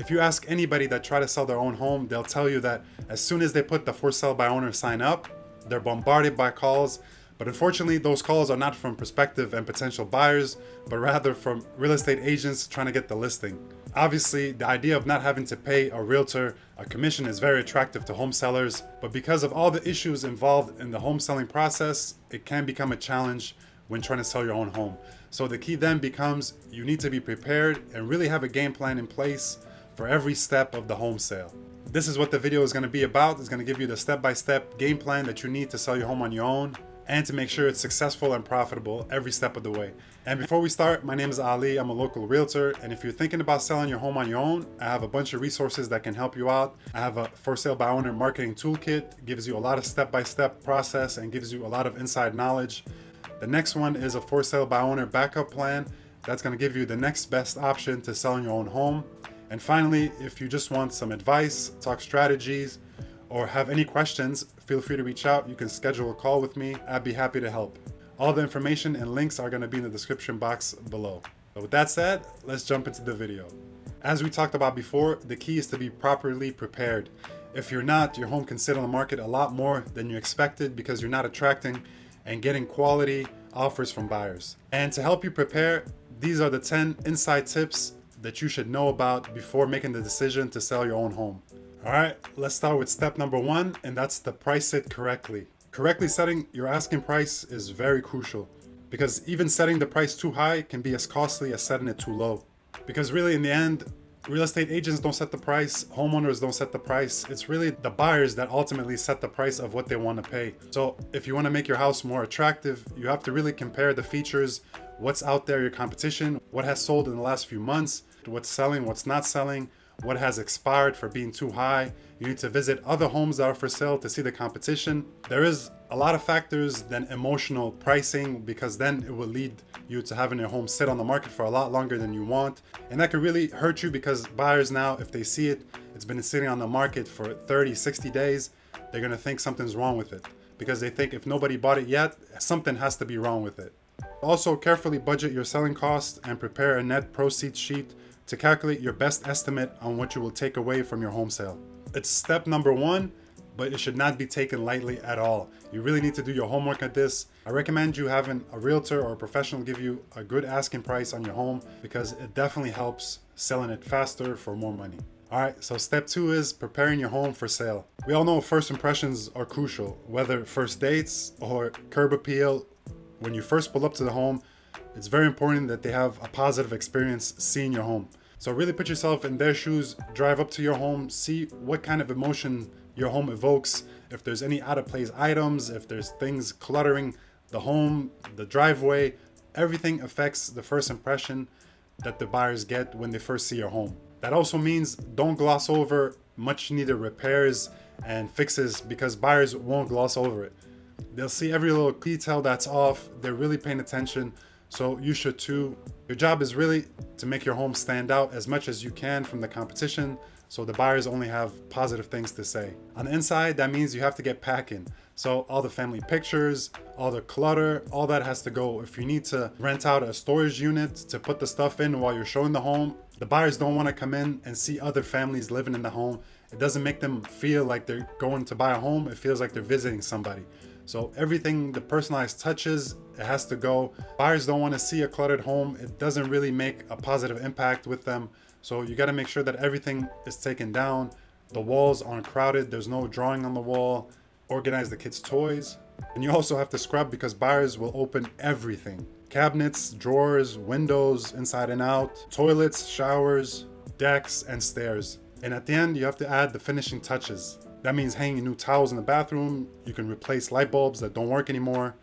If you ask anybody that try to sell their own home, they'll tell you that as soon as they put the for sale by owner sign up, they're bombarded by calls. But unfortunately, those calls are not from prospective and potential buyers, but rather from real estate agents trying to get the listing. Obviously, the idea of not having to pay a realtor a commission is very attractive to home sellers, but because of all the issues involved in the home selling process, it can become a challenge when trying to sell your own home. So the key then becomes you need to be prepared and really have a game plan in place for every step of the home sale. This is what the video is going to be about. It's going to give you the step-by-step game plan that you need to sell your home on your own and to make sure it's successful and profitable every step of the way. And before we start, my name is Ali. I'm a local realtor, and if you're thinking about selling your home on your own, I have a bunch of resources that can help you out. I have a for sale by owner marketing toolkit, gives you a lot of step-by-step process and gives you a lot of inside knowledge. The next one is a for sale by owner backup plan. That's going to give you the next best option to selling your own home. And finally, if you just want some advice, talk strategies, or have any questions, feel free to reach out. You can schedule a call with me. I'd be happy to help. All the information and links are going to be in the description box below. So with that said, let's jump into the video. As we talked about before, the key is to be properly prepared. If you're not, your home can sit on the market a lot more than you expected because you're not attracting and getting quality offers from buyers. And to help you prepare, these are the 10 inside tips that you should know about before making the decision to sell your own home. All right, let's start with step number 1, and that's to price it correctly. Correctly setting your asking price is very crucial because even setting the price too high can be as costly as setting it too low. Because really in the end, real estate agents don't set the price, homeowners don't set the price. It's really the buyers that ultimately set the price of what they want to pay. So if you want to make your house more attractive, you have to really compare the features, what's out there, your competition, what has sold in the last few months, what's selling, what's not selling, what has expired for being too high. You need to visit other homes that are for sale to see the competition. There is a lot of factors than emotional pricing because then it will lead you to having your home sit on the market for a lot longer than you want. And that could really hurt you because buyers now, if they see it's been sitting on the market for 30, 60 days, they're gonna think something's wrong with it because they think if nobody bought it yet, something has to be wrong with it. Also, carefully budget your selling costs and prepare a net proceeds sheet to calculate your best estimate on what you will take away from your home sale. It's step number 1, but it should not be taken lightly at all. You really need to do your homework at this. I recommend you having a realtor or a professional give you a good asking price on your home because it definitely helps selling it faster for more money. All right, so step 2 is preparing your home for sale. We all know first impressions are crucial, whether first dates or curb appeal. When you first pull up to the home, it's very important that they have a positive experience seeing your home. So really put yourself in their shoes, drive up to your home, see what kind of emotion your home evokes, if there's any out of place items, if there's things cluttering the home, the driveway, everything affects the first impression that the buyers get when they first see your home. That also means don't gloss over much needed repairs and fixes because buyers won't gloss over it. They'll see every little detail that's off, they're really paying attention. So you should too. Your job is really to make your home stand out as much as you can from the competition so the buyers only have positive things to say. On the inside, that means you have to get packing. So all the family pictures, all the clutter, all that has to go. If you need to rent out a storage unit to put the stuff in while you're showing the home, the buyers don't want to come in and see other families living in the home. It doesn't make them feel like they're going to buy a home. It feels like they're visiting somebody. So everything, the personalized touches, it has to go. Buyers don't want to see a cluttered home. It doesn't really make a positive impact with them. So you got to make sure that everything is taken down. The walls aren't crowded. There's no drawing on the wall. Organize the kids' toys. And you also have to scrub because buyers will open everything. Cabinets, drawers, windows, inside and out, toilets, showers, decks, and stairs. And at the end, you have to add the finishing touches. That means hanging new towels in the bathroom. You can replace light bulbs that don't work anymore.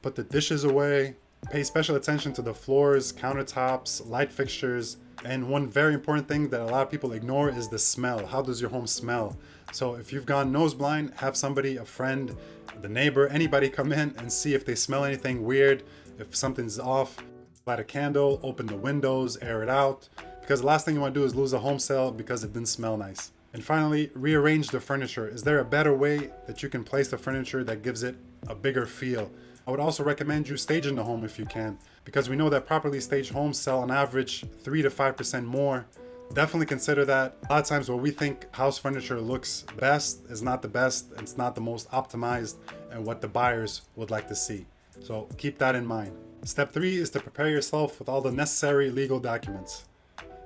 Put the dishes away. Pay special attention to the floors, countertops, light fixtures. And one very important thing that a lot of people ignore is the smell. How does your home smell? So if you've gone nose blind, have somebody, a friend, the neighbor, anybody come in and see if they smell anything weird, if something's off. Light a candle, open the windows, air it out. Because the last thing you want to do is lose a home sale because it didn't smell nice. And finally, rearrange the furniture. Is there a better way that you can place the furniture that gives it a bigger feel? I would also recommend you staging the home if you can, because we know that properly staged homes sell on average 3 to 5% more definitely consider that. A lot of times what we think house furniture looks best is not the best, it's not the most optimized, and what the buyers would like to see. So keep that in mind. Step 3 is to prepare yourself with all the necessary legal documents.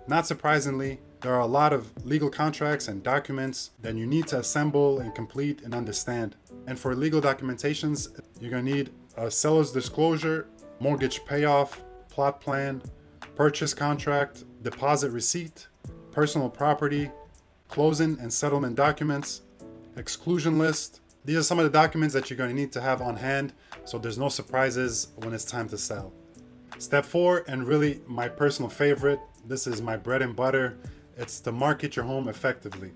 Not surprisingly, there are a lot of legal contracts and documents that you need to assemble and complete and understand. And for legal documentations, you're going to need a seller's disclosure, mortgage payoff, plot plan, purchase contract, deposit receipt, personal property, closing and settlement documents, exclusion list. These are some of the documents that you're going to need to have on hand so there's no surprises when it's time to sell. Step 4, and really my personal favorite, this is my bread and butter, it's to market your home effectively.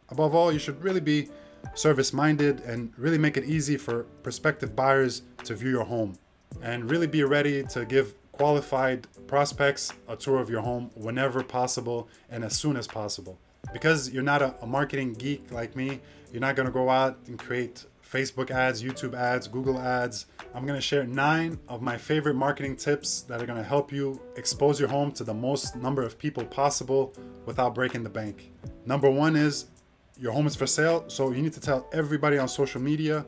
Above all, you should really be service-minded and really make it easy for prospective buyers to view your home. And really be ready to give qualified prospects a tour of your home whenever possible and as soon as possible. Because you're not a marketing geek like me, you're not going to go out and create Facebook ads, YouTube ads, Google ads. I'm going to share 9 of my favorite marketing tips that are going to help you expose your home to the most number of people possible without breaking the bank. Number 1 is your home is for sale, so you need to tell everybody on social media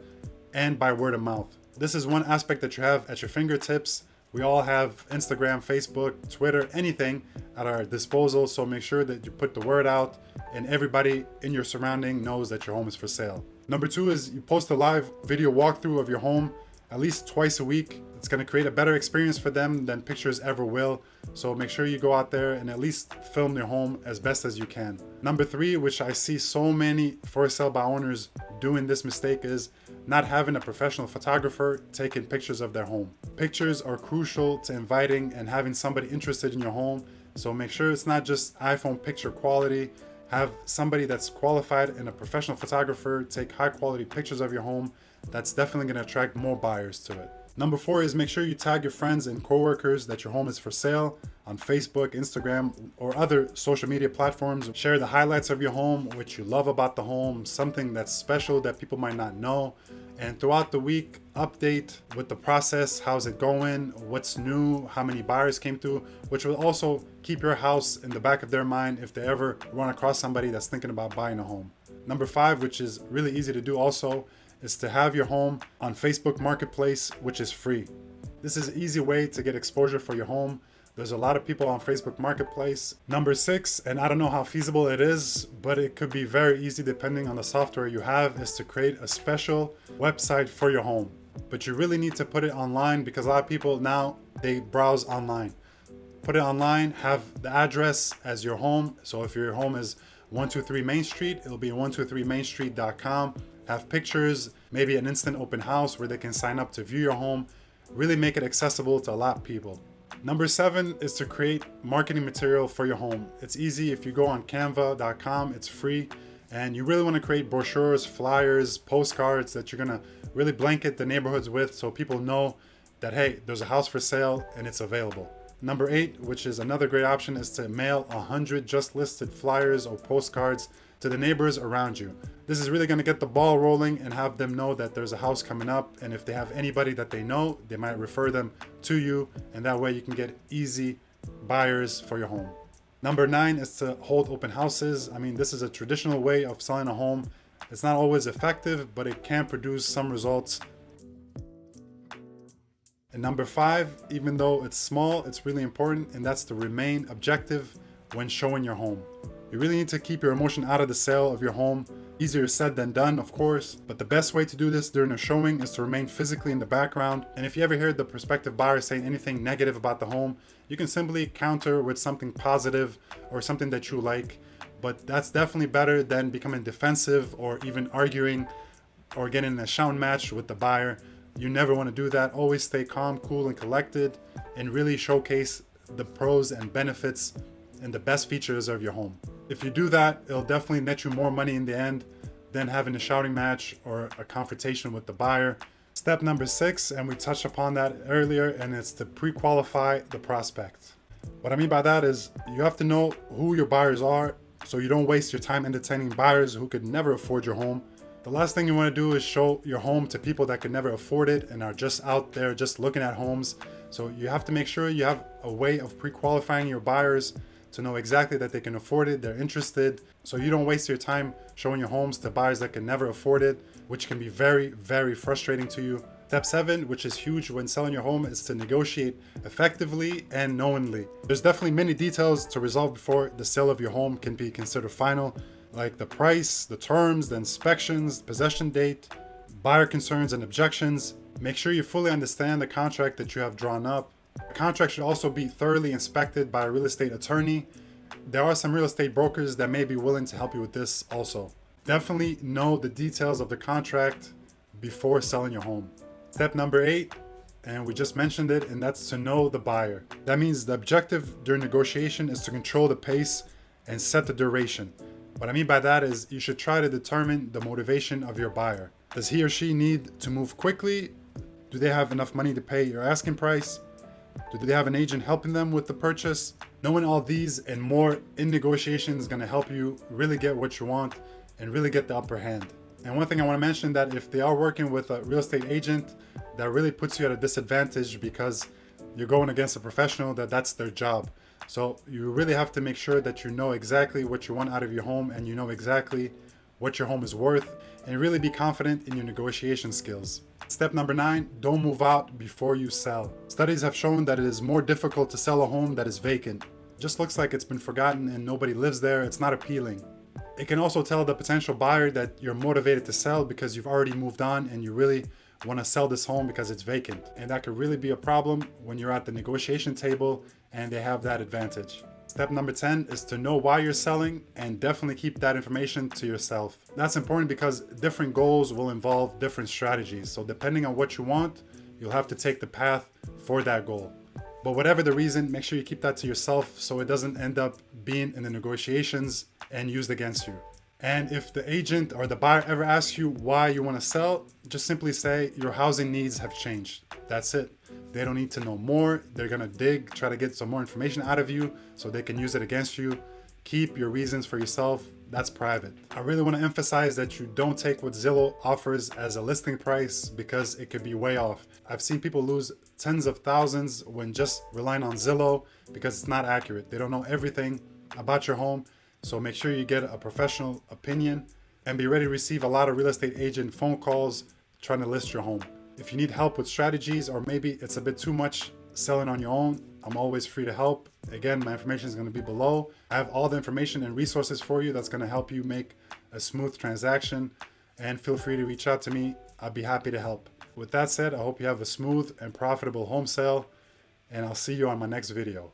and by word of mouth. This is one aspect that you have at your fingertips. We all have Instagram, Facebook, Twitter, anything at our disposal, so make sure that you put the word out and everybody in your surrounding knows that your home is for sale. Number 2 is you post a live video walkthrough of your home at least twice a week. It's going to create a better experience for them than pictures ever will. So make sure you go out there and at least film your home as best as you can. Number 3, which I see so many for sale by owners doing this mistake, is not having a professional photographer taking pictures of their home. Pictures are crucial to inviting and having somebody interested in your home. So make sure it's not just iPhone picture quality. Have somebody that's qualified and a professional photographer take high quality pictures of your home. That's definitely going to attract more buyers to it. Number 4 is make sure you tag your friends and coworkers that your home is for sale on Facebook, Instagram, or other social media platforms. Share the highlights of your home, what you love about the home, something that's special that people might not know. And throughout the week, update with the process. How's it going? What's new? How many buyers came through? Which will also keep your house in the back of their mind if they ever run across somebody that's thinking about buying a home. Number 5, which is really easy to do also, is to have your home on Facebook Marketplace, which is free. This is an easy way to get exposure for your home. There's a lot of people on Facebook Marketplace. Number 6, and I don't know how feasible it is, but it could be very easy depending on the software you have, is to create a special website for your home. But you really need to put it online because a lot of people now, they browse online. Put it online, have the address as your home. So if your home is 123 Main Street, it'll be 123mainstreet.com. Have pictures, maybe an instant open house where they can sign up to view your home. Really make it accessible to a lot of people. Number 7 is to create marketing material for your home. It's easy. If you go on canva.com, it's free. And you really want to create brochures, flyers, postcards that you're going to really blanket the neighborhoods with so people know that, hey, there's a house for sale and it's available. Number 8, which is another great option, is to mail 100 just listed flyers or postcards to the neighbors around you. This is really going to get the ball rolling and have them know that there's a house coming up, and if they have anybody that they know, they might refer them to you, and that way you can get easy buyers for your home. Number 9 is to hold open houses. I mean, this is a traditional way of selling a home. It's not always effective, but it can produce some results. And number 5, even though it's small, it's really important, and that's to remain objective when showing your home. You really need to keep your emotion out of the sale of your home. Easier said than done, of course, but the best way to do this during a showing is to remain physically in the background. And if you ever hear the prospective buyer saying anything negative about the home, you can simply counter with something positive or something that you like. But that's definitely better than becoming defensive or even arguing or getting in a shouting match with the buyer. You never want to do that. Always stay calm, cool, and collected, and really showcase the pros and benefits and the best features of your home. If you do that, it'll definitely net you more money in the end than having a shouting match or a confrontation with the buyer. Step number 6, and we touched upon that earlier, and it's to pre-qualify the prospect. What I mean by that is you have to know who your buyers are so you don't waste your time entertaining buyers who could never afford your home. The last thing you want to do is show your home to people that could never afford it and are just out there just looking at homes. So you have to make sure you have a way of pre-qualifying your buyers to know exactly that they can afford it, they're interested, so you don't waste your time showing your homes to buyers that can never afford it, which can be very, very frustrating to you. Step 7, which is huge when selling your home, is to negotiate effectively and knowingly. There's definitely many details to resolve before the sale of your home can be considered final, like the price, the terms, the inspections, possession date, buyer concerns and objections. Make sure you fully understand the contract that you have drawn up. The contract should also be thoroughly inspected by a real estate attorney. There are some real estate brokers that may be willing to help you with this also. Definitely know the details of the contract before selling your home. Step number 8, and we just mentioned it, and that's to know the buyer. That means the objective during negotiation is to control the pace and set the duration. What I mean by that is you should try to determine the motivation of your buyer. Does he or she need to move quickly? Do they have enough money to pay your asking price? Do they have an agent helping them with the purchase? Knowing all these and more in negotiation is going to help you really get what you want and really get the upper hand. And one thing I want to mention, that if they are working with a real estate agent, that really puts you at a disadvantage because you're going against a professional that's their job. So you really have to make sure that you know exactly what you want out of your home and you know exactly what your home is worth, and really be confident in your negotiation skills. Step number 9, don't move out before you sell. Studies have shown that it is more difficult to sell a home that is vacant. It just looks like it's been forgotten and nobody lives there. It's not appealing. It can also tell the potential buyer that you're motivated to sell because you've already moved on and you really want to sell this home because it's vacant. And that could really be a problem when you're at the negotiation table and they have that advantage. Step number 10 is to know why you're selling, and definitely keep that information to yourself. That's important because different goals will involve different strategies. So depending on what you want, you'll have to take the path for that goal. But whatever the reason, make sure you keep that to yourself so it doesn't end up being in the negotiations and used against you. And if the agent or the buyer ever asks you why you want to sell, just simply say your housing needs have changed. That's it. They don't need to know more. They're going to dig, try to get some more information out of you so they can use it against you. Keep your reasons for yourself. That's private. I really want to emphasize that you don't take what Zillow offers as a listing price because it could be way off. I've seen people lose tens of thousands when just relying on Zillow because it's not accurate. They don't know everything about your home. So make sure you get a professional opinion and be ready to receive a lot of real estate agent phone calls trying to list your home. If you need help with strategies, or maybe it's a bit too much selling on your own, I'm always free to help. Again, my information is going to be below. I have all the information and resources for you that's going to help you make a smooth transaction, and feel free to reach out to me. I'd be happy to help. With that said, I hope you have a smooth and profitable home sale, and I'll see you on my next video.